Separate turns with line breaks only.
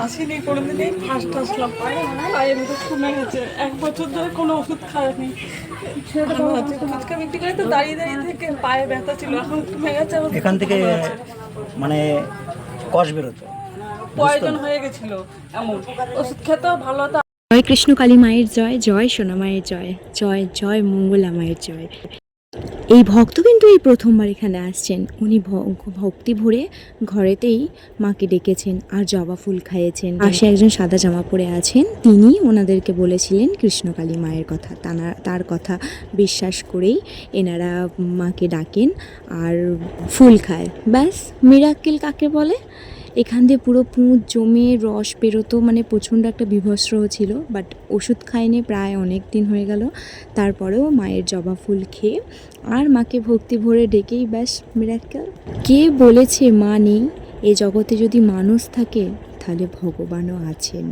আসিনি কোনোদিনই, ফার্স্ট আসলাম। পায়ের মতো কমে গেছে, 1 বছর ধরে কোনো ওষুধ খায়নি। ভালো আছে, ফুচকা বিক্রি করে তো দাঁড়িয়ে দাঁড়িয়ে থেকে পায়ে ব্যথা ছিল, এখন কমে গেছে।
এখান থেকে মানে কষ বেরোতো,
প্রয়োজন হয়ে গেছিল এমন, ওষুধ খেতেও ভালো হতো।
জয় কৃষ্ণ কালী মায়ের জয়, জয় সোনা মায়ের জয়, জয় জয় মঙ্গলা মায়ের জয়। এই ভক্ত কিন্তু এই প্রথমবার এখানে আসছেন। উনি ভক্তি ভরে ঘরেতেই মাকে ডেকেছেন আর জবা ফুল খাইয়েছেন। পাশে একজন সাদা জামা পরে আছেন, তিনি ওনাদেরকে বলেছিলেন কৃষ্ণকালী মায়ের কথা। তার কথা বিশ্বাস করেই এনারা মাকে ডাকেন আর ফুল খায়। ব্যাস, মিরাক্কেল কাকে বলে। এখান দিয়ে পুরো পুঁত জমে রস বেরোতো, মানে প্রচণ্ড একটা বিভস্র ছিল। বাট ওষুধ খাইনি প্রায় অনেক দিন হয়ে গেল। তারপরেও মায়ের জবা ফুল খেয়ে আর মাকে ভক্তি ভরে ডেকেই ব্যাস মিরাক্কেল। কে বলেছে মা নেই? এ জগতে যদি মানুষ থাকে তাহলে ভগবানও আছেন।